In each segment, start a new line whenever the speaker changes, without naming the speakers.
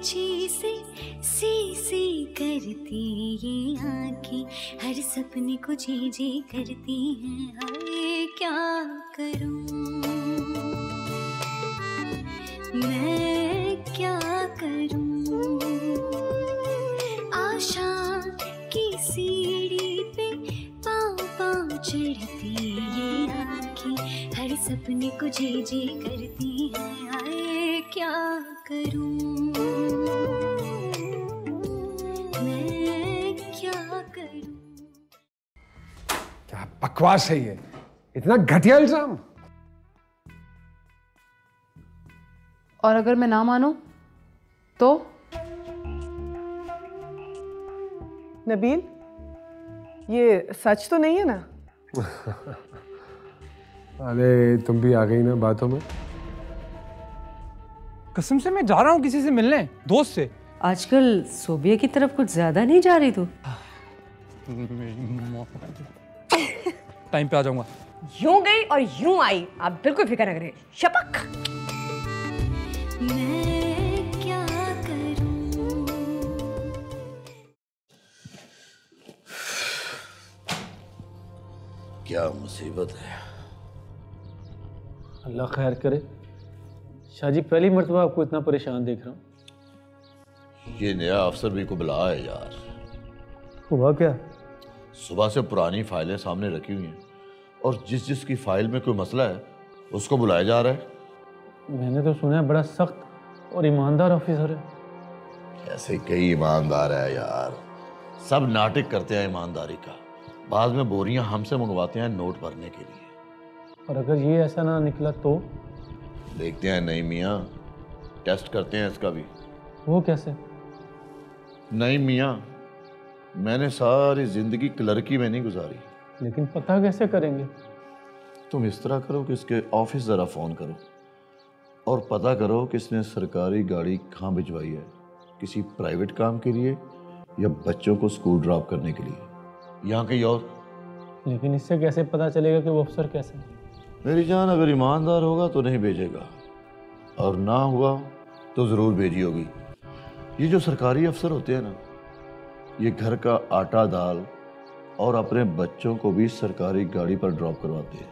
पीछे से सी सी करती ये आँखें, हर सपने को जी जी करती हैं। हाय क्या करूं मैं, क्या करूं। आशा की सीढ़ी पे पाँव पाँव चढ़ती ये आँखें, हर सपने को जी जी करती हैं। हाय क्या करूं मैं, क्या करूं।
क्या बकवास है ये, इतना घटिया इल्जाम।
और अगर मैं ना मानूं तो?
नबील, ये सच तो नहीं है ना?
अरे तुम भी आ गई ना बातों में।
कसम से मैं जा रहा हूँ किसी से मिलने, दोस्त से।
आजकल सोबिया की तरफ कुछ ज्यादा नहीं जा रही तू?
टाइम पे आ जाऊंगा।
यूं गई और यूं आई, आप बिल्कुल फिक्र न करें। शपक।
मैं क्या करूं।
क्या मुसीबत है।
अल्लाह खैर करे। शाहजी, पहली मर्तबा आपको इतना परेशान देख रहा हूँ।
ये नया अफसर भी को बुलाया है यार।
हुआ क्या?
सुबह से पुरानी फाइलें सामने रखी हुई हैं और जिस की फाइल में कोई मसला है उसको बुलाया जा रहा है।
मैंने तो सुना है बड़ा सख्त और ईमानदार ऑफिसर है।
ऐसे कई ईमानदार है यार, सब नाटक करते हैं ईमानदारी का। बाद में बोरियां हमसे मंगवाते हैं नोट भरने के लिए।
और अगर ये ऐसा ना निकला तो?
देखते हैं। नहीं मियाँ, टेस्ट करते हैं इसका भी।
वो कैसे?
नहीं मियाँ, मैंने सारी जिंदगी क्लर्की में नहीं गुजारी।
लेकिन पता कैसे करेंगे?
तुम इस तरह करो कि इसके ऑफिस ज़रा फ़ोन करो और पता करो कि इसने सरकारी गाड़ी कहाँ भिजवाई है, किसी प्राइवेट काम के लिए या बच्चों को स्कूल ड्रॉप करने के लिए, यहाँ कहीं और।
लेकिन इससे कैसे पता चलेगा कि वो अफसर कैसे है?
मेरी जान, अगर ईमानदार होगा तो नहीं भेजेगा और ना हुआ तो ज़रूर भेजी होगी। ये जो सरकारी अफसर होते हैं ना, ये घर का आटा दाल और अपने बच्चों को भी सरकारी गाड़ी पर ड्रॉप करवाते हैं।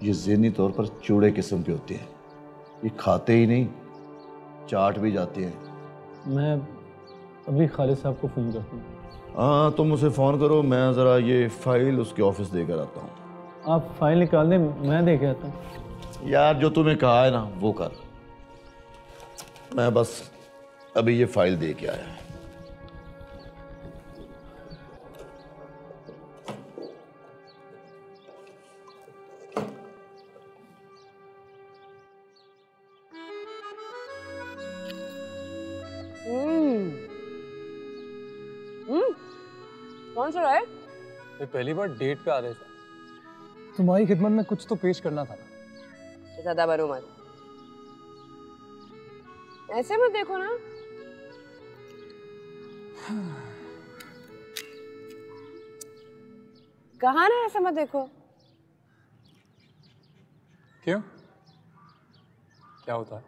ये ज़हनी तौर पर चूड़े किस्म के होते हैं। ये खाते ही नहीं, चाट भी जाते हैं।
मैं अभी खालिद साहब को फ़ोन करता हूँ।
हाँ, तुम उसे फ़ोन करो, मैं ज़रा ये फ़ाइल उसके ऑफिस देकर आता हूँ।
आप फाइल निकाल दें, मैं देके आता हूँ।
यार जो तुम्हें कहा है ना वो कर। मैं बस अभी ये फाइल दे के आया।
कौन सा रहा है?
ये पहली बार डेट पे आ रहे थे। तुम्हारी खिदमत में कुछ तो पेश करना था ना।
ज्यादा बनो मत, ऐसे मत देखो ना। कहा ना ऐसे मत देखो।
क्यों? क्या होता है?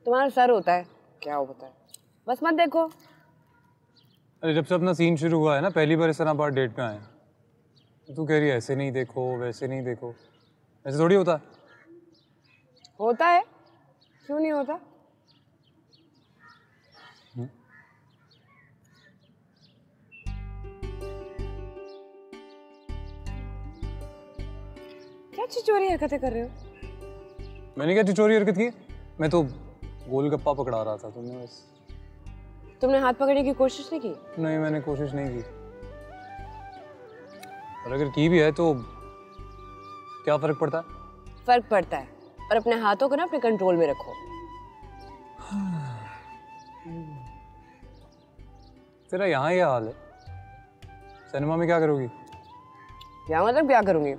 तुम्हारा सर होता है, क्या होता है, बस मत देखो।
अरे जब से अपना सीन शुरू हुआ है ना, पहली बार इस तरह बार डेट पे आए हैं। तू कह रही है ऐसे नहीं देखो, वैसे नहीं देखो। ऐसे थोड़ी होता है।
होता है, क्यों नहीं होता? क्या चिचोरी हरकतें कर रहे हो?
मैंने क्या चिचोरी हरकत की? मैं तो गोलगप्पा पकड़ा रहा था।
तुमने हाथ पकड़ने की कोशिश नहीं की?
नहीं, मैंने कोशिश नहीं की। और अगर की भी है तो क्या फर्क पड़ता है?
फर्क पड़ता है, और अपने हाथों को ना अपने कंट्रोल में रखो।
तेरा यहाँ ये हाल है, सिनेमा में क्या करोगी?
क्या मतलब क्या करूंगी?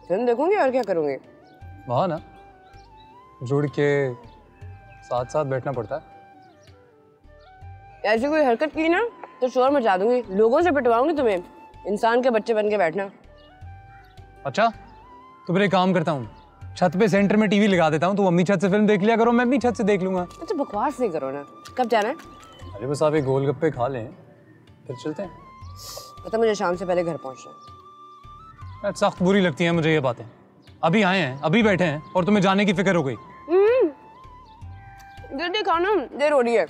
फिल्म देखूंगी और क्या करूंगी?
वहाँ ना जुड़ के साथ साथ बैठना पड़ता है।
ऐसी कोई हरकत की ना तो शोर मचा दूंगी, लोगों से पिटवाऊंगी तुम्हें। इंसान के बच्चे बन के बैठना।
अच्छा, तो फिर एक काम करता हूँ, छत पे सेंटर में टीवी लगा देता हूँ, तुम अपनी छत से फिल्म देख लिया करो, मैं अपनी छत से देख लूंगा।
अच्छा बकवास नहीं करो ना। कब जाना है?
अरे बस आप एक गोलगप्पे खा लें फिर चलते हैं।
पता मुझे शाम से पहले घर पहुंचना है।
सख्त बुरी लगती हैं मुझे ये बातें। अभी आए हैं, अभी बैठे हैं और तुम्हें जाने की फिक्र हो गई।
जल्दी खाओ ना, देर हो रही है।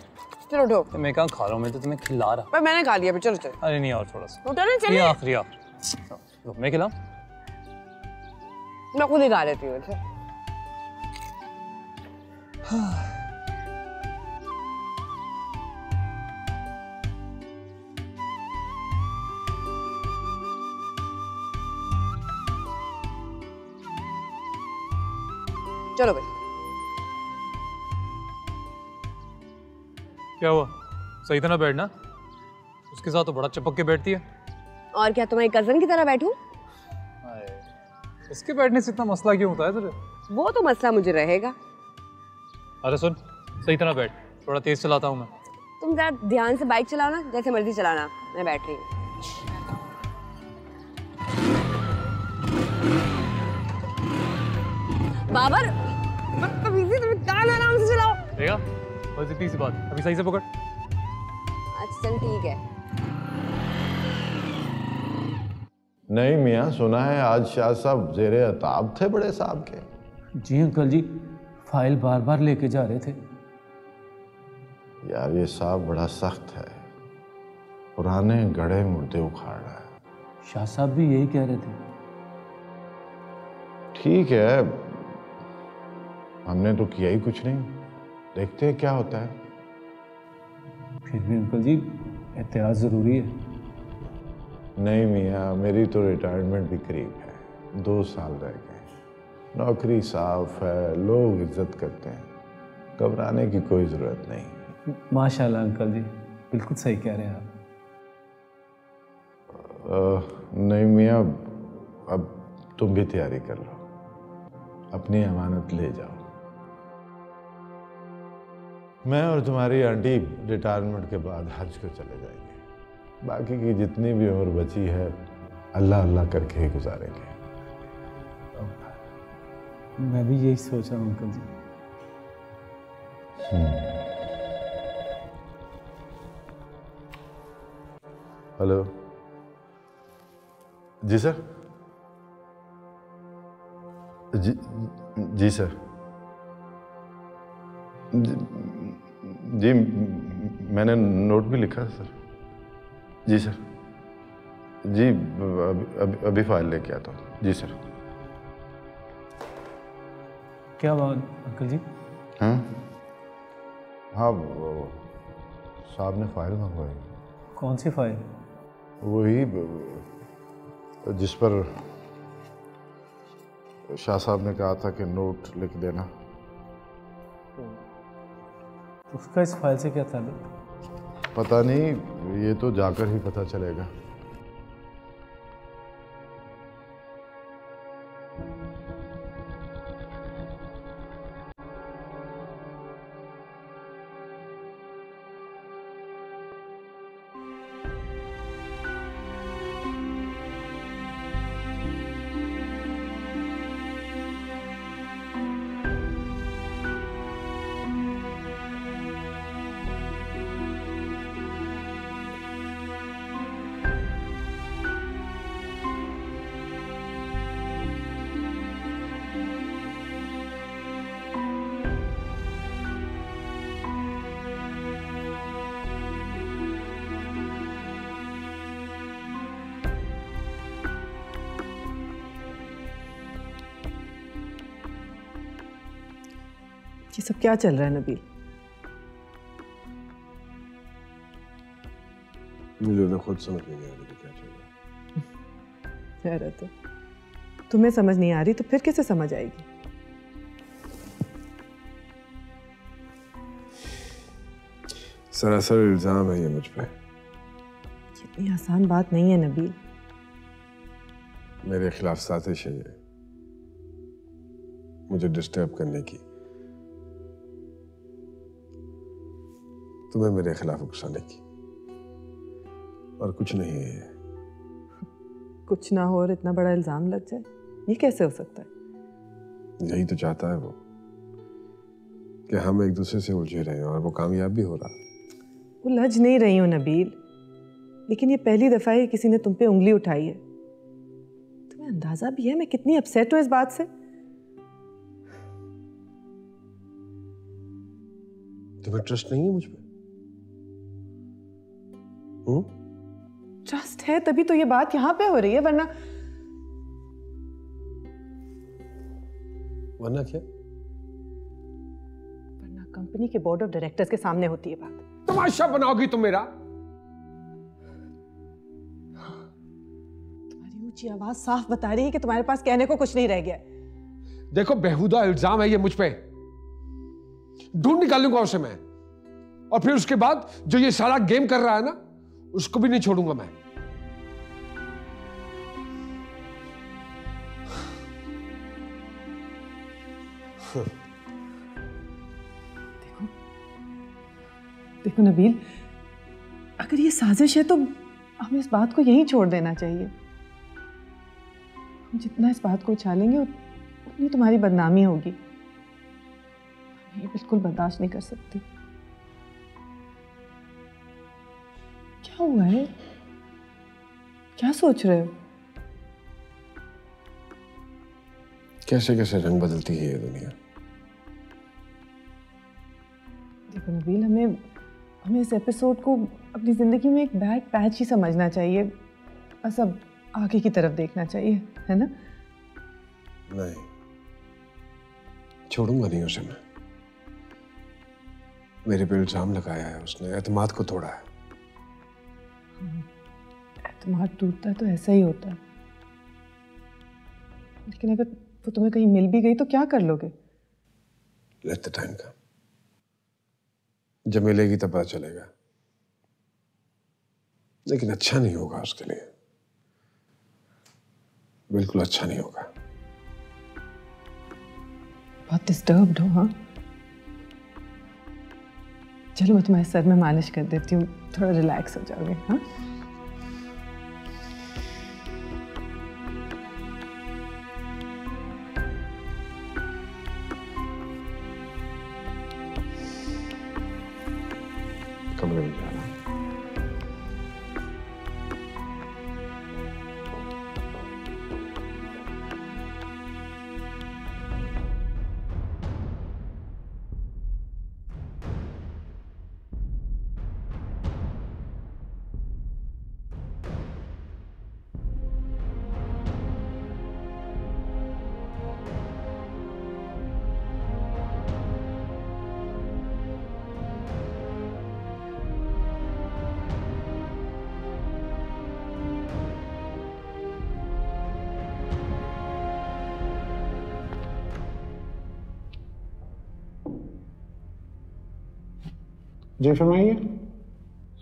चलो उठो।
तो मैं कहाँ खा रहा हूँ, मैं तो तुम्हें खिला रहा।
पर मैंने खा लिया, चलो चलो।
अरे नहीं और थोड़ा सा।
उठो ना, चलिए।
आखिरी मैं खिलाऊं?
मैं खुद ही खा लेती हूँ। अच्छा चलो भाई।
क्या हुआ? सही था ना बैठना? उसके साथ तो बड़ा चिपक के बैठती है।
और क्या तुम्हारी कजन की तरह बैठूं?
इसके बैठने से इतना मसला क्यों होता है तुझे?
वो तो मसला मुझे रहेगा।
अरे सुन, सही तरह बैठ, थोड़ा तेज चलाता हूँ मैं।
तुम जरा ध्यान से बाइक चलाओ ना, जैसे मर्जी चलाना, मैं बैठ रही हूँ। बाबर, बदतमीजी, तुम कान आराम से चलाओ।
देखा? बस इतनी सी बात, अभी सही से पकड़।
अच्छा चल ठीक है।
नहीं मियाँ, सुना है आज शाह साहब ज़ेरे अताब थे बड़े साहब के।
जी अंकल जी, फाइल बार बार लेके जा रहे थे।
यार ये साहब बड़ा सख्त है, पुराने गड़े मुर्दे उखाड़ रहा है।
शाह साहब भी यही कह रहे थे।
ठीक है, हमने तो किया ही कुछ नहीं, देखते हैं क्या होता है।
फिर भी अंकल जी एहतियात ज़रूरी है।
नहीं मियाँ, मेरी तो रिटायरमेंट भी करीब है, 2 साल रह गए। नौकरी साफ है, लोग इज्जत करते हैं, घबराने की कोई ज़रूरत नहीं।
माशाल्लाह अंकल जी, बिल्कुल सही कह रहे हैं आप।
नहीं मियाँ, अब तुम भी तैयारी कर लो, अपनी अमानत ले जाओ। मैं और तुम्हारी आंटी रिटायरमेंट के बाद हज को चले जाएंगे। बाकी की जितनी भी उम्र बची है अल्लाह अल्लाह करके ही गुजारेंगे।
मैं भी यही सोच रहा हूँ अंकल जी।
हेलो जी सर। जी सर। जी मैंने नोट भी लिखा सर। जी सर। जी अभी फाइल लेके आता हूँ। जी सर।
क्या बात अंकल जी?
हाँ हाँ, वो साहब ने फाइल मंगवाई।
कौन सी फाइल?
वही जिस पर शाह साहब ने कहा था कि नोट लिख देना।
उसका इस फाइल से क्या ताल्लुक?
पता नहीं, ये तो जाकर ही पता चलेगा।
ये सब क्या चल रहा है नबील?
मुझे तो खुद समझ नहीं आ रही कि क्या चल रहा है।
खैर है तो तुम्हें समझ नहीं आ रही तो फिर किसे समझ आएगी?
सरासर इल्जाम है ये मुझ पे।
इतनी आसान बात नहीं है नबील।
मेरे खिलाफ साजिश है ये, मुझे डिस्टर्ब करने की, तुम्हें मेरे खिलाफ उकसाने की, और कुछ नहीं है ये।
कुछ ना हो और इतना बड़ा इल्जाम लग जाए, ये कैसे हो सकता है?
यही तो चाहता है वो, कि हम एक दूसरे से उलझे रहे और वो कामयाब भी हो रहा।
उलझ नहीं रही हूँ नबील, लेकिन ये पहली दफा है किसी ने तुम पे उंगली उठाई है। तुम्हें अंदाजा भी है मैं कितनी अपसेट हूँ इस बात से।
तुम्हें ट्रस्ट नहीं है मुझ पे?
ट्रस्ट है तभी तो ये बात यहाँ पे हो रही है, वरना
क्या?
वरना कंपनी के बोर्ड ऑफ डायरेक्टर्स के सामने होती है बात।
तमाशा बनाओगी तुम मेरा?
तुम्हारी ऊंची आवाज साफ बता रही है कि तुम्हारे पास कहने को कुछ नहीं रह गया।
देखो, बेहुदा इल्जाम है ये मुझ पे, ढूंढ निकालूंगा उसे मैं, और फिर उसके बाद जो ये सारा गेम कर रहा है ना, उसको भी नहीं छोड़ूंगा मैं।
देखो नबील, अगर ये साजिश है तो हमें इस बात को यहीं छोड़ देना चाहिए। हम जितना इस बात को उछालेंगे उतनी तुम्हारी बदनामी होगी। मैं ये बिल्कुल बर्दाश्त नहीं कर सकती। क्या हुआ है? क्या सोच रहे हो?
कैसे कैसे रंग बदलती है ये दुनिया।
देखो नबील, हमें इस एपिसोड को अपनी जिंदगी में एक बैड पैच ही समझना चाहिए। बस अब आगे की तरफ देखना चाहिए, है ना?
नहीं, छोड़ूंगा नहीं उसे मैं। मेरे पे इल्जाम लगाया है उसने, एतमाद को तोड़ा है।
एतमाद टूटता है तो ऐसा ही होता है, लेकिन अगर वो तुम्हें कहीं मिल भी गई तो क्या कर लोगे?
लेट द टाइम कम, जब मिलेगी तब पता चलेगा। लेकिन अच्छा नहीं होगा उसके लिए, बिल्कुल अच्छा नहीं होगा।
बहुत डिस्टर्ब्ड हो? हाँ, चलो मैं तुम्हारे सर में मालिश कर देती हूँ, थोड़ा रिलैक्स हो जाओगे। हाँ,
कमरे में जाना।
जी फरमाइए।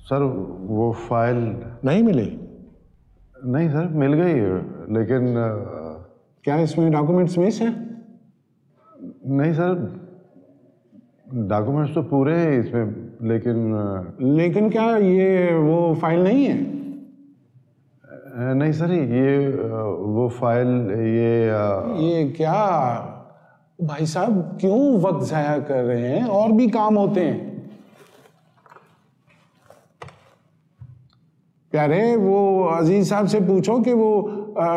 सर वो फाइल
नहीं मिली?
नहीं सर, मिल गई, लेकिन
क्या इसमें डॉक्यूमेंट्स मिस हैं?
नहीं सर, डॉक्यूमेंट्स तो पूरे हैं इसमें,
लेकिन क्या ये वो फाइल नहीं है?
नहीं सर, ये वो फाइल,
ये क्या भाई साहब, क्यों वक्त जाया कर रहे हैं? और भी काम होते हैं। प्यारे, वो अजीज साहब से पूछो कि वो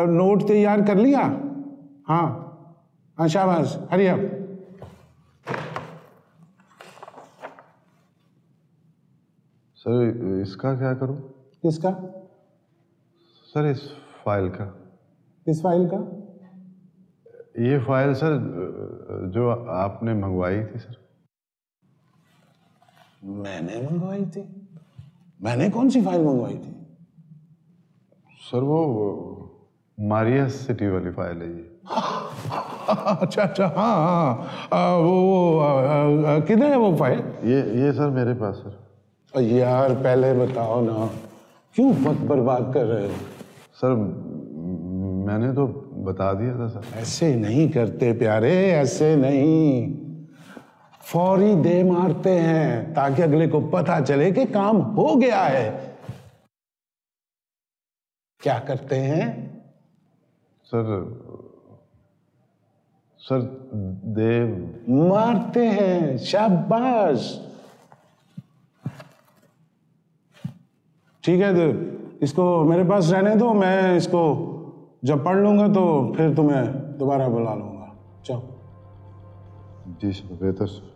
नोट तैयार कर लिया। हाँ हाँ, शाबाश, हरी अप।
सर इसका क्या करूं?
किसका?
सर इस फाइल का।
किस फाइल का?
ये फाइल सर जो आपने मंगवाई थी सर।
मैंने मंगवाई थी? मैंने कौन सी फाइल मंगवाई थी?
सर वो मारिया सिटी वाली फाइल है ये।
अच्छा अच्छा, हाँ हाँ, वो किधर है वो फाइल?
ये सर मेरे पास सर।
यार पहले बताओ ना, क्यों वक्त बर्बाद कर रहे हो?
सर मैंने तो बता दिया था सर।
ऐसे नहीं करते प्यारे, ऐसे नहीं। फौरी दे मारते हैं ताकि अगले को पता चले कि काम हो गया है। क्या करते हैं?
सर
सर देव मारते हैं, शाबाश। ठीक है देव, इसको मेरे पास रहने दो, मैं इसको जब पढ़ लूंगा तो फिर तुम्हें दोबारा बुला लूंगा। जाओ।
जी सर, बेहतर सर।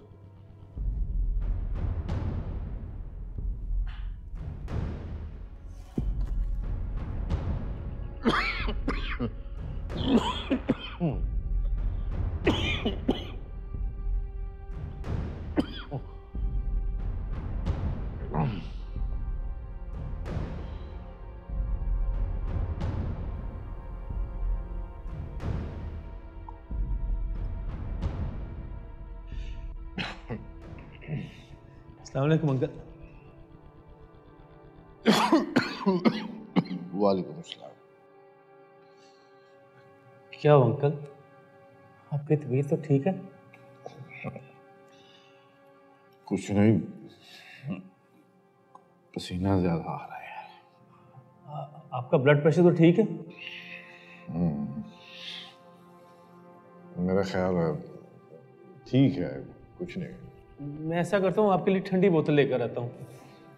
अस्सलाम वालेकुम अंकल।
वालेकुम अस्सलाम।
क्या हो अंकल, आपकी तबीयत तो ठीक है?
कुछ नहीं, पसीना ज्यादा आ रहा है।
आपका ब्लड प्रेशर तो ठीक है?
मेरा ख्याल है ठीक है, कुछ नहीं।
मैं ऐसा करता हूँ, आपके लिए ठंडी बोतल लेकर आता हूँ।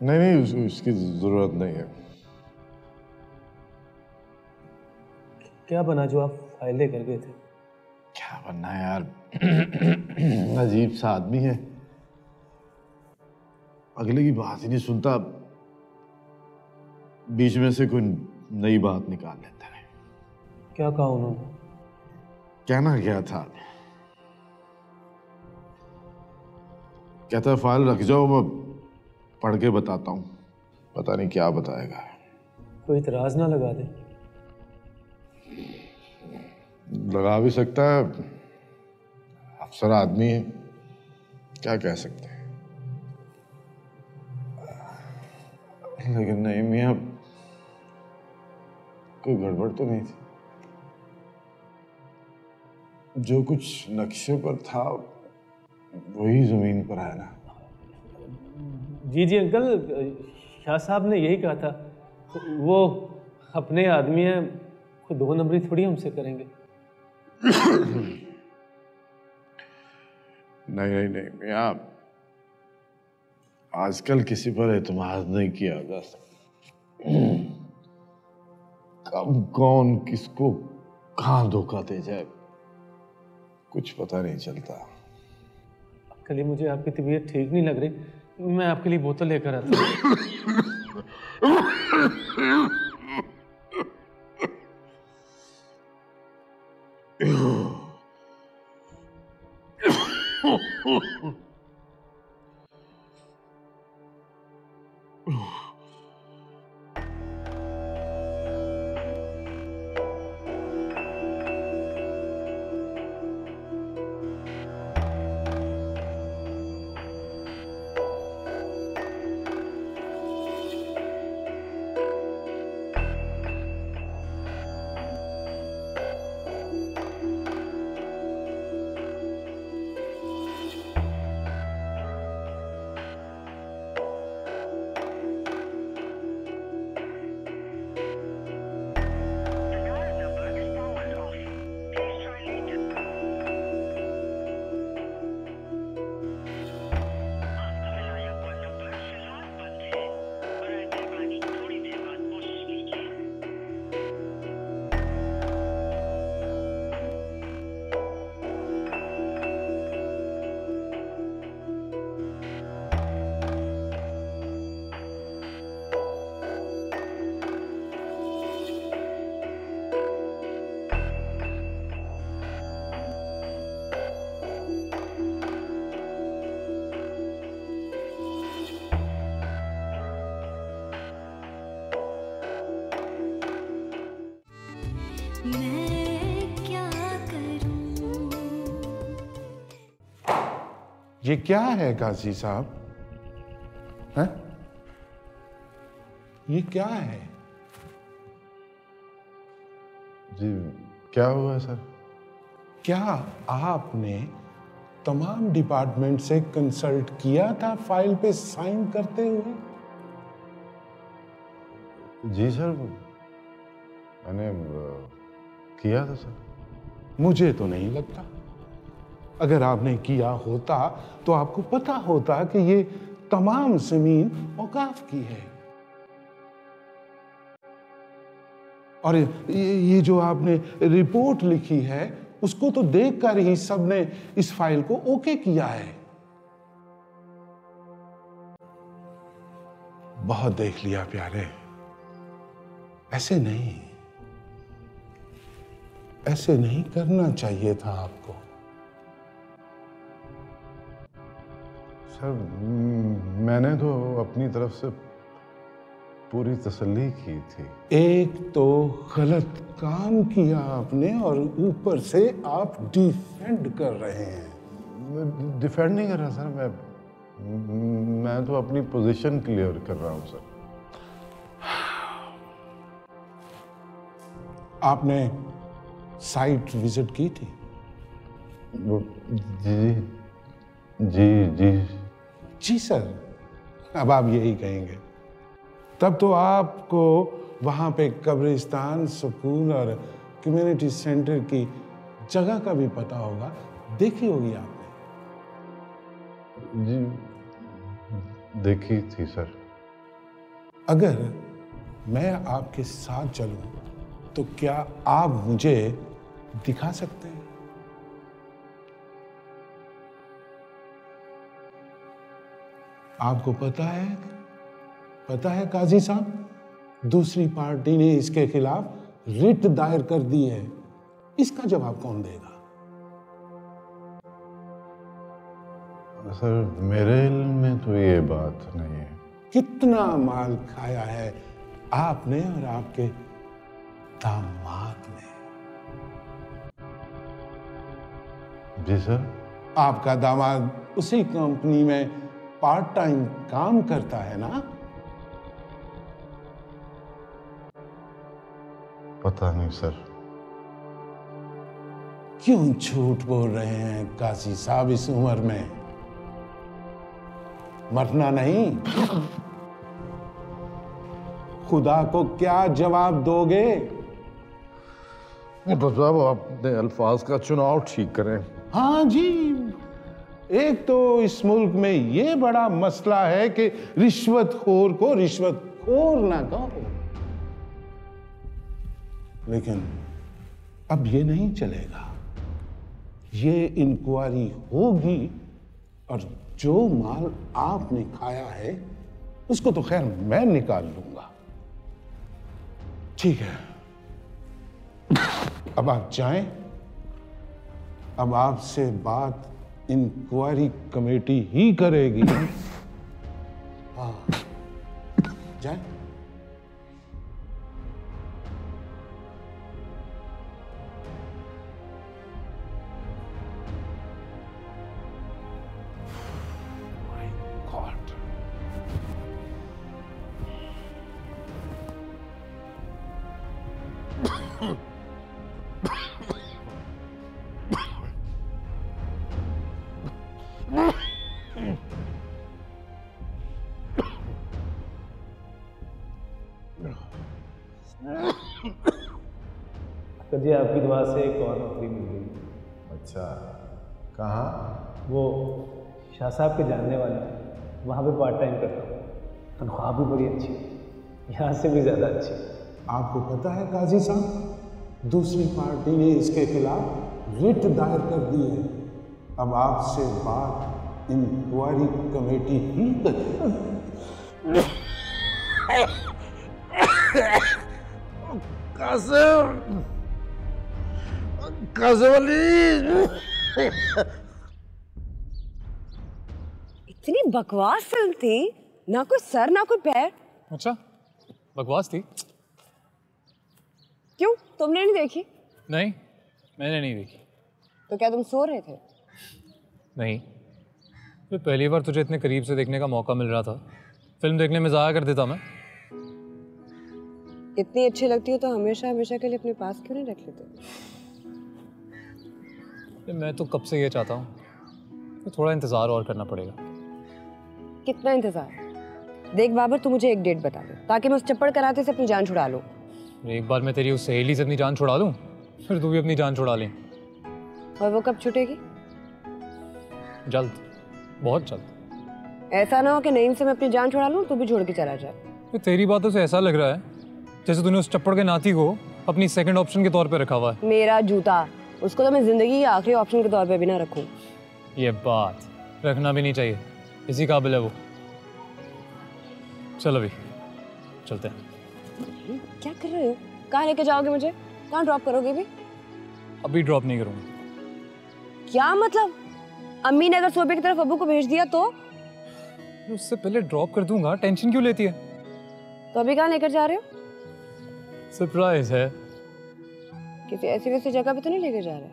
नहीं, उसकी जरूरत नहीं है।
क्या बना जो आप फाइल लेकर गए थे?
क्या बनना है यार, अजीब सा आदमी है, अगले की बात ही नहीं सुनता, बीच में से कोई नई बात निकाल लेता है।
क्या कहा उन्होंने?
कहना क्या था, कहता फाइल रख जाओ, मैं पढ़ के बताता हूँ। पता नहीं क्या बताएगा।
कोई इतराज ना लगा दे।
लगा भी सकता है, अफसर आदमी है, क्या कह सकते हैं। लेकिन नहीं मियाँ, कोई गड़बड़ तो नहीं थी। जो कुछ नक्शे पर था वही जमीन पर है ना।
जी जी अंकल, शाह साहब ने यही कहा था, वो अपने आदमी हैं, खुद दो नंबरी थोड़ी हमसे करेंगे।
नहीं मियाँ, आजकल किसी पर एतमाद नहीं किया जा सकता। कब कौन किसको कहाँ धोखा दे जाए कुछ पता नहीं चलता।
कल मुझे आपकी तबीयत ठीक नहीं लग रही, मैं आपके लिए बोतल लेकर आता हूँ।
ये क्या है काजी साहब? हैं? ये क्या है?
जी क्या हुआ सर?
क्या आपने तमाम डिपार्टमेंट से कंसल्ट किया था फाइल पे साइन करते हुए?
जी सर, मैंने किया था सर।
मुझे तो नहीं लगता। अगर आपने किया होता तो आपको पता होता कि ये तमाम जमीन औकाफ की है। और ये जो आपने रिपोर्ट लिखी है उसको तो देखकर ही सबने इस फाइल को ओके किया है। बहुत देख लिया प्यारे, ऐसे नहीं करना चाहिए था आपको।
सर मैंने तो अपनी तरफ से पूरी तसल्ली की थी।
एक तो गलत काम किया आपने और ऊपर से आप डिफेंड कर रहे हैं।
डिफेंड नहीं कर रहा सर, मैं तो अपनी पोजीशन क्लियर कर रहा हूं सर।
आपने साइट विजिट की थी? जी सर, अब आप यही कहेंगे। तब तो आपको वहां पे कब्रिस्तान, सुकून और कम्युनिटी सेंटर की जगह का भी पता होगा, देखी होगी आपने।
जी देखी थी सर।
अगर मैं आपके साथ चलूं तो क्या आप मुझे दिखा सकते हैं? आपको पता है काजी साहब, दूसरी पार्टी ने इसके खिलाफ रिट दायर कर दी है। इसका जवाब कौन देगा?
सर मेरे इल्म में तो ये बात नहीं है।
कितना माल खाया है आपने और आपके दामाद ने?
जी सर।
आपका दामाद उसी कंपनी में पार्ट टाइम काम करता है ना?
पता नहीं सर।
क्यों झूठ बोल रहे हैं काजी साहब इस उम्र में? मरना नहीं। खुदा को क्या जवाब दोगे?
साहब अपने अल्फाज का चुनाव ठीक करें।
हाँ जी, एक तो इस मुल्क में ये बड़ा मसला है कि रिश्वतखोर को रिश्वतखोर ना कहो, लेकिन अब ये नहीं चलेगा। ये इंक्वायरी होगी और जो माल आपने खाया है उसको तो खैर मैं निकाल लूंगा। ठीक है, अब आप जाएं। अब आपसे बात इंक्वायरी कमेटी ही करेगी। हाँ, जाएं।
जी आपकी दुआ से एक और नौकरी मिल गई।
अच्छा, कहाँ?
वो शाह साहब के जानने वाले, वहाँ पे पार्ट टाइम करता हूँ। तनख्वाह भी बड़ी अच्छी, यहाँ से भी ज़्यादा अच्छी।
आपको पता है काजी साहब, दूसरी पार्टी ने इसके खिलाफ रिट दायर कर दी है। अब आपसे बात इंक्वायरी कमेटी ही करेगी।
कासिम अली,
इतनी बकवास फिल्म थी, ना कोई सर ना कोई पैर।
अच्छा, बकवास थी?
क्यों, तुमने नहीं देखी?
नहीं, मैंने नहीं देखी।
तो क्या तुम सो रहे थे?
नहीं, तो पहली बार तुझे इतने करीब से देखने का मौका मिल रहा था। फिल्म देखने में ज़ाया कर देता मैं।
इतनी अच्छी लगती हो तो हमेशा हमेशा के लिए अपने पास क्यों नहीं रख लेते?
मैं तो कब से ये चाहता हूँ, तो थोड़ा इंतज़ार और करना पड़ेगा।
कितना इंतज़ार? देख बाबर, तू मुझे एक डेट बता दे ताकि मैं उस चप्पड़ कराते से अपनी जान छुड़ा लूँ।
एक बार मैं तेरी उस सहेली से अपनी जान छुड़ा दूँ, फिर तू भी अपनी जान छुड़ा लें।
और वो कब छूटेगी?
जल्द, बहुत जल्द।
ऐसा ना हो कि नईम से मैं अपनी जान छुड़ा लूं तो भी छोड़ के चला जाए।
तो तेरी बातों से ऐसा लग रहा है जैसे तूने उस चप्पड़ के नाती को अपनी सेकंड ऑप्शन के तौर पे रखा हुआ है।
मेरा जूता, उसको तो मैं जिंदगी के आखिरी ऑप्शन के तौर पे भी ना रखूं।
ये बात रखना भी नहीं चाहिए, इसी काबिल है वो। चल अभी चलते हैं।
क्या कर रहे हो? कहाँ लेके जाओगे मुझे? कहाँ ड्रॉप करोगे भी?
अभी ड्रॉप नहीं करूँगा।
क्या मतलब? अम्मी ने अगर सोबे की तरफ अब्बू को भेज दिया तो?
उससे पहले ड्रॉप कर दूंगा, टेंशन क्यों लेती है?
तो अभी कहाँ लेकर जा रहे हो?
सरप्राइज है।
किसी ऐसी वैसी जगह पे तो नहीं लेके जा रहे?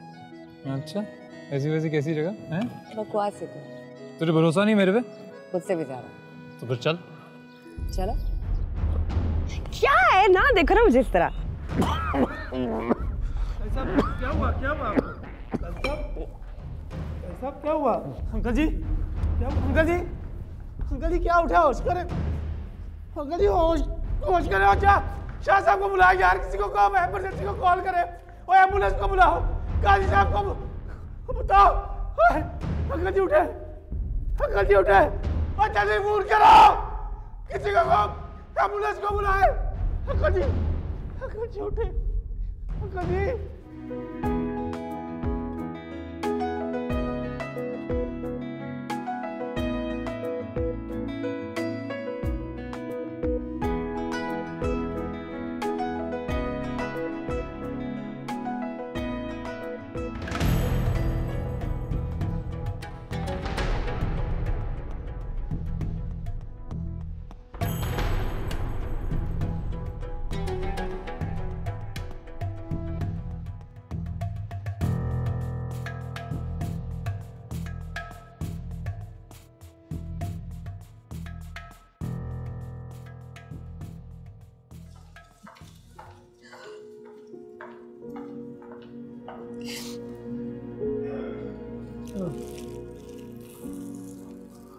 अच्छा, ऐसी वैसी कैसी जगह है?
बकवास है तो।
तुझे भरोसा नहीं मेरे पे?
मुझसे भी ज्यादा।
तो फिर चल।
चलो। क्या है ना, देखो ना मुझे इस तरह।
क्या हुआ? क्या हुआ? साहब क्या हुआ? अंकल जी क्या? अंकल जी, अंकल जी क्या उठा? होश करे अंकल जी, होश करे। और शाह साहब को बुलाओ यार, किसी को कहो एमरजेंसी को कॉल करे। और एम्बुलेंस को बुलाओ, काजी साहब को बताओ। अंकल जी उठे, अंकल जी उठे। और जल्दी फोन करो, किसी को कहो एम्बुलेंस को बुलाए। अंकल जी उठे, अंकल जी।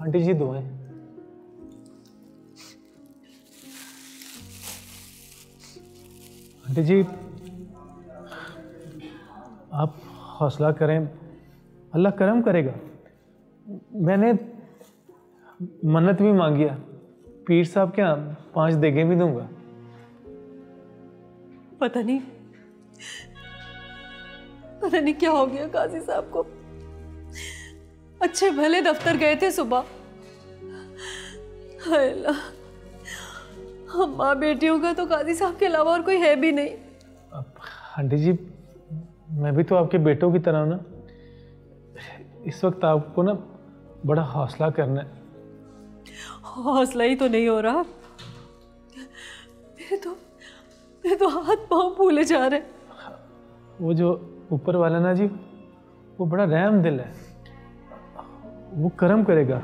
आंटी जी दुआएं। आंटी जी आप हौसला करें, अल्लाह करम करेगा। मैंने मन्नत भी मांगी है, पीर साहब क्या 5 देगे भी दूंगा।
पता नहीं क्या हो गया काजी साहब को। अच्छे भले दफ्तर गए थे सुबह। हाय अल्लाह, हम माँ बेटियों का तो काजी साहब के अलावा और कोई है भी नहीं।
आंटी जी मैं भी तो आपके बेटों की तरह ना, इस वक्त आपको ना बड़ा हौसला करना है।
हौसला ही तो नहीं हो रहा, मेरे तो हाथ पांव फूले जा रहे।
वो जो ऊपर वाला ना जी, वो बड़ा रहम दिल है, वो करम करेगा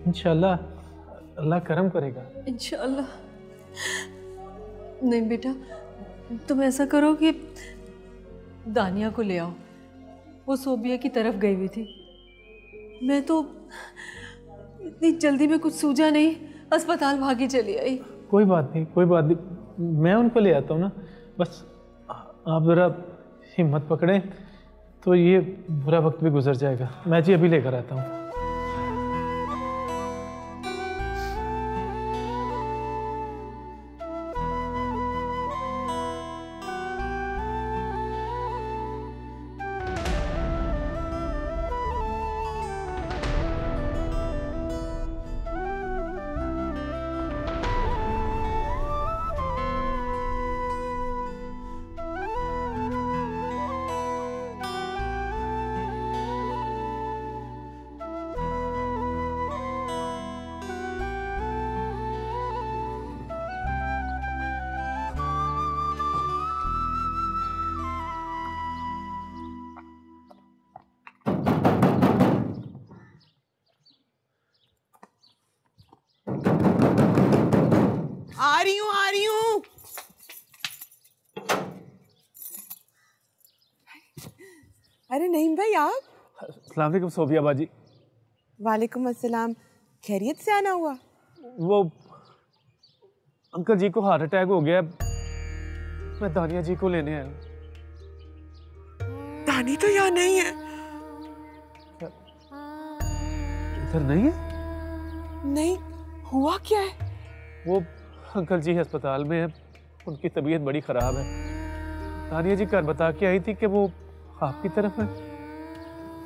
इंशाल्लाह। अल्लाह करम करेगा
इंशाल्लाह। नहीं बेटा, तुम ऐसा करो कि दानिया को ले आओ, वो सोबिया की तरफ गई हुई थी। मैं तो इतनी जल्दी में कुछ सूझा नहीं, अस्पताल भागी चली आई।
कोई बात नहीं, कोई बात नहीं, मैं उनको ले आता हूँ ना। बस आप ज़रा हिम्मत पकड़ें तो ये बुरा वक्त भी गुजर जाएगा। मैं जी अभी लेकर आता हूँ।
आ रही हूँ। अरे नईम भाई आप?
अस्सलाम वालेकुम सोबिया बाजी।
वालेकुम अस्सलाम। खैरियत से आना हुआ?
वो अंकल जी को हार्ट अटैक हो गया, मैं दानिया जी को लेने आया।
दानी तो यहाँ नहीं है।
इधर नहीं है?
नहीं, हुआ क्या है?
वो अंकल जी अस्पताल में है, उनकी तबीयत बड़ी खराब है। तानिया जी घर बता के आई थी कि वो आपकी तरफ है।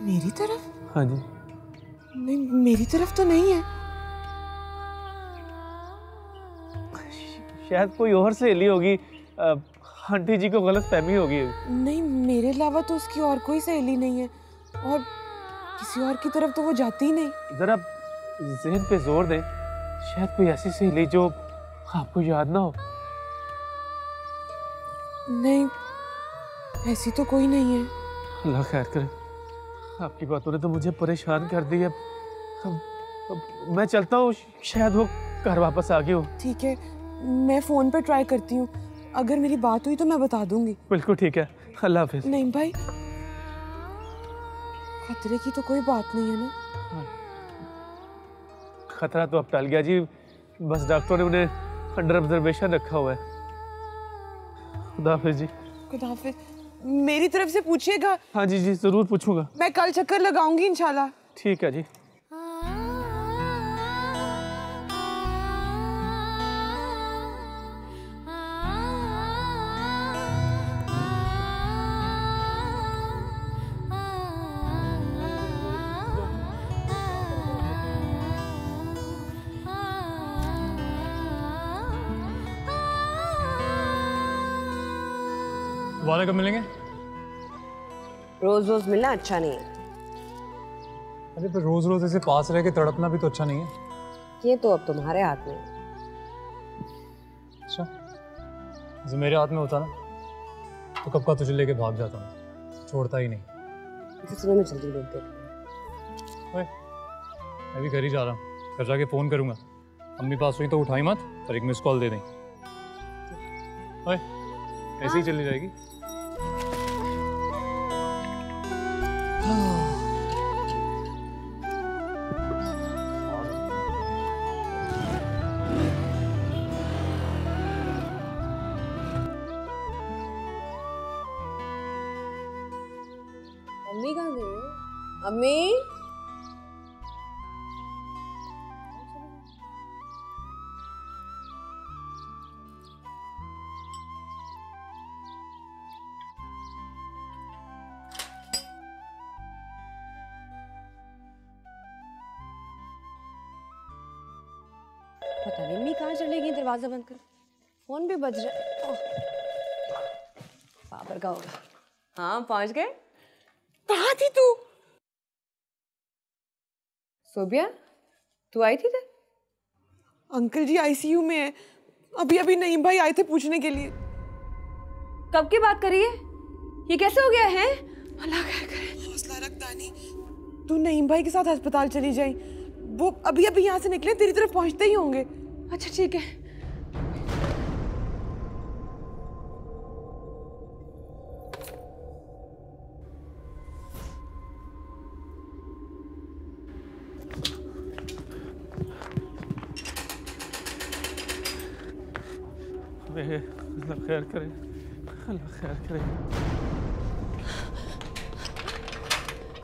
मेरी तरफ?
हाँ जी।
नहीं, मेरी तरफ तो नहीं है।
शायद कोई और सहेली होगी, आंटी जी को गलत फहमी होगी।
नहीं, मेरे अलावा तो उसकी और कोई सहेली नहीं है, और किसी और की तरफ तो वो जाती ही नहीं।
जरा ज़हन पे जोर दे, शायद कोई ऐसी सहेली जो आपको याद ना हो।
नहीं, ऐसी तो कोई नहीं है।
अल्लाह खैर करे। आपकी बातों ने तो मुझे परेशान कर दिया। मैं चलता हूँ, शायद वो घर वापस आ गई हो।
ठीक है, मैं फोन पे ट्राई करती हूँ, अगर मेरी बात हुई तो मैं बता दूंगी।
बिल्कुल ठीक है, अल्लाह हाफिज।
नहीं भाई, खतरे की तो कोई बात नहीं है ना?
खतरा तो अब टल गया जी, बस डॉक्टर ने उन्हें अंडर ऑब्जर्वेशन रखा हुआ है। खुदा हाफिज जी।
खुदा हाफिज। मेरी तरफ से पूछिएगा।
हाँ जी जी, जरूर पूछूंगा।
मैं कल चक्कर लगाऊंगी इंशाल्लाह।
ठीक है जी।
दोबारा कब मिलेंगे?
रोज रोज मिलना अच्छा नहीं है।
अरे पर रोज रोज ऐसे पास रह के तड़पना भी तो अच्छा नहीं है।
ये तो अब तुम्हारे हाथ में है।
अच्छा, जो मेरे हाथ में होता ना तो कब का तुझे लेके भाग जाता हूँ, छोड़ता ही नहीं।
सुनो, मैं जल्दी रोक देती हूँ।
मैं भी घर ही जा रहा हूँ, घर जाके फ़ोन करूँगा। अम्मी पास हुई तो उठाई मत और एक मिस कॉल दे दें। ऐसे ही चली जाएगी।
अम्मी कहाँ गई है? अम्मी? पता नहीं अम्मी कहाँ चले गई, दरवाजा बंद कर। फोन भी बज रहा है। बाबर का होगा। हाँ, पहुंच गए।
कहाँ थी तू?
सोबिया, तू आई थी?
अंकल जी आईसीयू में है। अभी अभी नईम भाई आए थे पूछने के लिए।
कब की बात करी है? ये कैसे हो गया है?
अल्लाह खैर करे। हौसला रख दानी। तू नईम भाई के साथ अस्पताल चली जाई, वो अभी अभी यहाँ से निकले, तेरी तरफ पहुँचते ही होंगे।
अच्छा ठीक है।
अल्लाह खैर करे, अल्लाह खैर करे।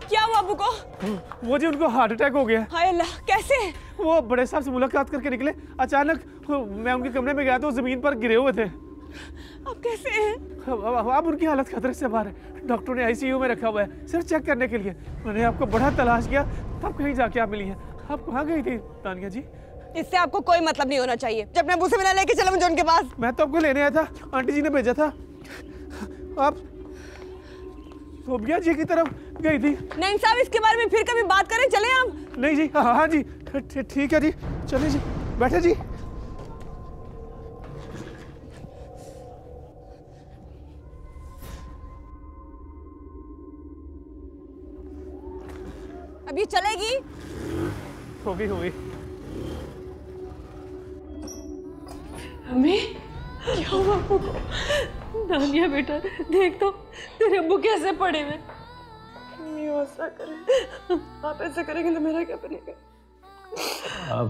क्या हुआ अबू को?
वो जी उनको हार्ट अटैक हो गया।
हाय अल्लाह, कैसे?
वो बड़े साहब से मुलाकात करके निकले, अचानक मैं उनके कमरे में गया तो जमीन पर गिरे हुए थे।
अब कैसे हैं?
अब उनकी हालत खतरे से बाहर है। डॉक्टर ने आईसीयू में रखा हुआ है सिर्फ चेक करने के लिए। मैंने आपको बड़ा तलाश किया, तब कहीं जाके आप मिली हैं। आप कहाँ गई थी तानिया जी?
इससे आपको कोई मतलब नहीं होना चाहिए। जब मैं अबू से मिला लेके चला मुझे उनके पास।
मैं तो आपको लेने आया था, आंटी जी ने भेजा था। आप सोबिया जी की तरफ गई थी।
नहीं साहब, इसके बारे में फिर कभी बात करें, चले हम?
नहीं जी, हाँ जी, ठीक है जी, चलिए जी, बैठे जी।
अब ये चलेगी?
होगी।
अम्मी, क्या हुआ अब्बू को? दानिया बेटा, देख तो तेरे अब्बू कैसे पड़े हुए।
ऐसा करें, आप ऐसा करेंगे तो मेरा क्या बनेगा?
अब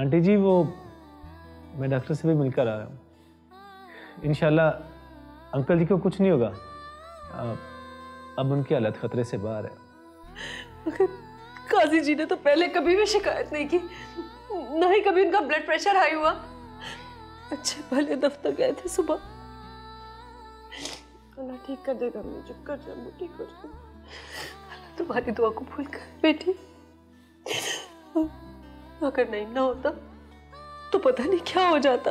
आंटी जी, वो मैं डॉक्टर से भी मिलकर आया हूँ। इंशाल्लाह अंकल जी को कुछ नहीं होगा। अब उनकी हालत खतरे से बाहर है।
काजी जी ने तो पहले कभी भी शिकायत नहीं की, ना ही कभी उनका ब्लड प्रेशर हाई हुआ। अच्छे भले दफ्तर गए थे सुबह।
अल्लाह ठीक कर देगा, मुझे चुप कर जा, ठीक हो जाएगा।
अल्लाह तुम्हारी दुआ को भूल कर बेटी, अगर नहीं ना होता तो पता नहीं क्या हो जाता।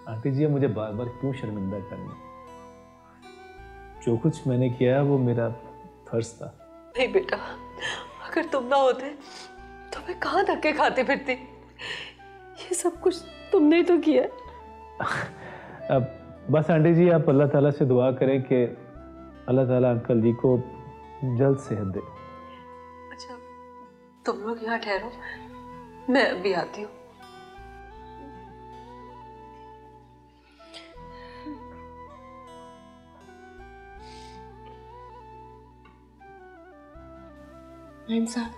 आंटी जी मुझे बार बार क्यों शर्मिंदा करना? जो कुछ मैंने किया है वो मेरा फर्ज था।
नहीं बेटा, अगर तुम ना होते तो मैं कहाँ धक्के खाती फिरती। ये सब कुछ तुमने ही तो किया।
अब बस आंटी जी आप अल्लाह ताला से दुआ करें कि अल्लाह ताला अंकल जी को जल्द सेहत दे।
अच्छा तुम लोग यहाँ ठहरो, मैं अभी आती हूँ।
नईम साहब,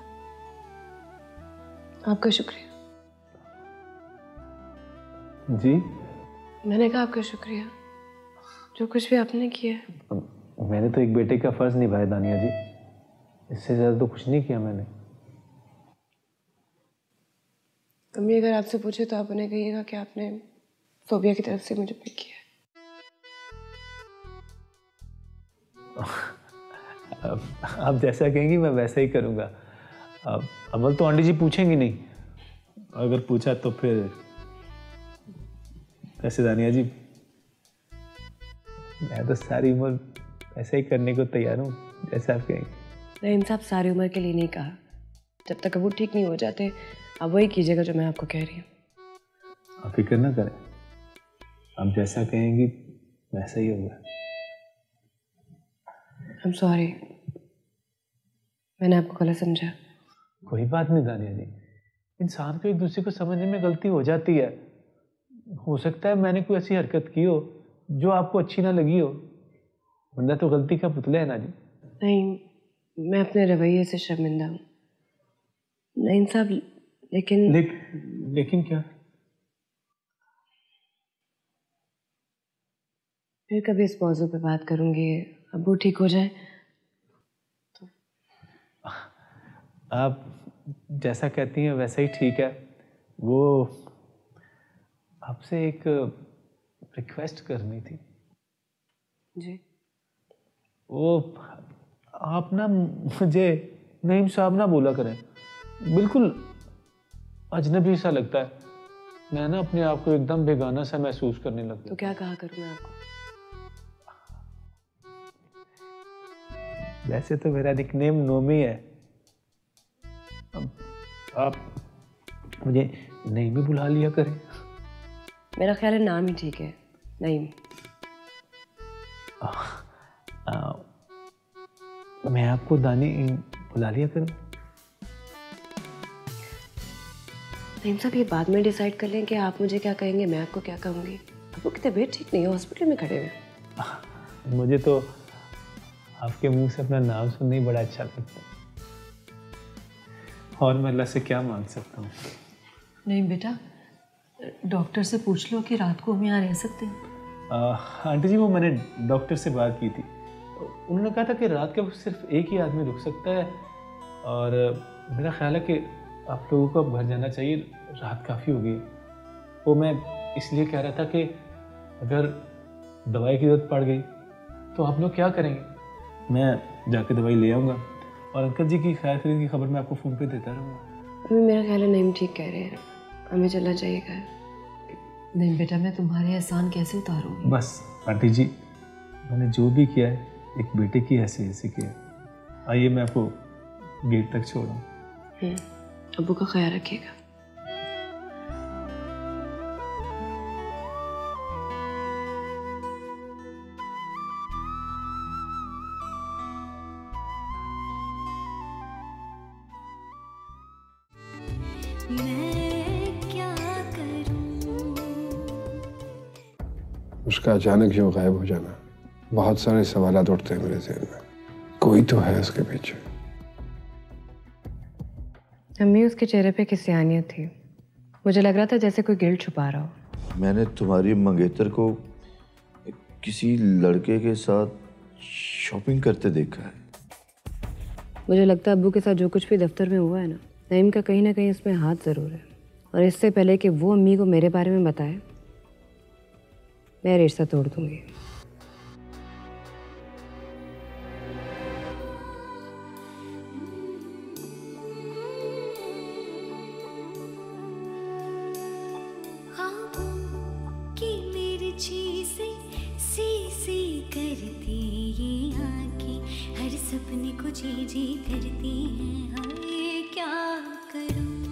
आपका शुक्रिया।
जी
मैंने कहा आपका शुक्रिया, जो कुछ भी आपने किया।
मैंने तो एक बेटे का फर्ज निभाया दानिया जी, इससे ज्यादा तो कुछ नहीं किया मैंने।
अम्मी अगर आपसे पूछे तो आप उन्हें कहिएगा कि आपने सोबिया की तरफ से मुझे पिक किया।
आप जैसा कहेंगी मैं वैसा ही करूँगा। अव्वल तो आंटी जी पूछेंगी नहीं, अगर पूछा तो फिर वैसे दानिया जी मैं तो सारी उम्र ऐसा ही करने को तैयार हूँ जैसा आप कहेंगे।
नहीं साहब, सारी उम्र के लिए नहीं कहा। जब तक अब वो ठीक नहीं हो जाते आप वही कीजिएगा जो मैं आपको कह रही हूँ।
आप फिक्र ना करें, आप जैसा कहेंगी वैसा ही होगा।
I'm sorry, मैंने आपको गलत समझा।
कोई बात नहीं दानिया जी, इंसान को एक दूसरे को समझने में गलती हो जाती है। हो सकता है मैंने कोई ऐसी हरकत की हो जो आपको अच्छी ना लगी हो, वरना तो गलती का पुतला है ना जी।
नहीं, मैं अपने रवैये से शर्मिंदा हूँ। नहीं साहब,
लेकिन क्या?
फिर कभी इस मौजू पे बात करूंगी, अब वो ठीक हो जाए तो।
आप जैसा कहती हैं वैसा ही ठीक है। वो आपसे एक रिक्वेस्ट करनी थी।
जी?
वो आप ना मुझे नईम साहब ना बोला करें, बिल्कुल अजनबी सा लगता है। मैं ना अपने आप को एकदम बेगाना सा महसूस करने लगता।
तो क्या कहा करूं मैं आपको?
वैसे तो मेरा निकनेम नोमी है, आप मुझे नईम ही बुला लिया करें।
मेरा ख्याल है नाम ही ठीक है, नईम।
मैं आपको दानी बुला लिया करूं।
नईम साहब, ये बाद में डिसाइड कर लें कि आप मुझे क्या कहेंगे, मैं आपको क्या कहूँगी। आपको की तबीयत ठीक नहीं है, हॉस्पिटल में खड़े हुए।
मुझे तो आपके मुंह से अपना नाम सुनने ही बड़ा अच्छा लगता है, और मैं अल्लाह से क्या मांग सकता हूँ।
नहीं बेटा, डॉक्टर से पूछ लो कि रात को हम यहाँ रह सकते हैं।
आंटी जी, वो मैंने डॉक्टर से बात की थी, उन्होंने कहा था कि रात का सिर्फ एक ही आदमी रुक सकता है, और मेरा ख्याल है कि आप लोगों को अब घर जाना चाहिए, रात काफ़ी हो गई। वो मैं इसलिए कह रहा था कि अगर दवाई की ज़रूरत पड़ गई तो आप लोग क्या करेंगे? मैं जाके दवाई ले आऊँगा, और अंकल जी की खैर खैरियत की खबर मैं आपको फ़ोन पे देता रहूँगा।
अभी मेरा ख्याल है नईम ठीक कह रहे हैं, हमें चलना चाहिए घर।
नहीं बेटा, मैं तुम्हारे एहसान कैसे उतारूंगी?
बस आंटी जी, मैंने जो भी किया है एक बेटे की हैसियत से किया है। आइए मैं आपको गेट तक छोड़ूँ।
अब्बू का ख्याल रखिएगा।
उसका अचानक क्यों गायब हो जाना, बहुत सारे सवालात उठते हैं मेरे ज़हन में। कोई तो है उसके पीछे।
अम्मी, उसके चेहरे पे किस्यानियत थी। मुझे लग रहा था जैसे कोई गिल्ट छुपा रहा हो।
मैंने तुम्हारी मंगेतर को किसी लड़के के साथ शॉपिंग करते देखा है।
मुझे लगता है अब्बू के साथ जो कुछ भी दफ्तर में हुआ है ना, नईम का कहीं ना कहीं इसमें हाथ ज़रूर है। और इससे पहले कि वो अम्मी को मेरे बारे में बताए, मैं रिश्ता तोड़ दूंगी।
करती ये आंखें हर सपने को जी जी करती हैं, हाय क्या करूं।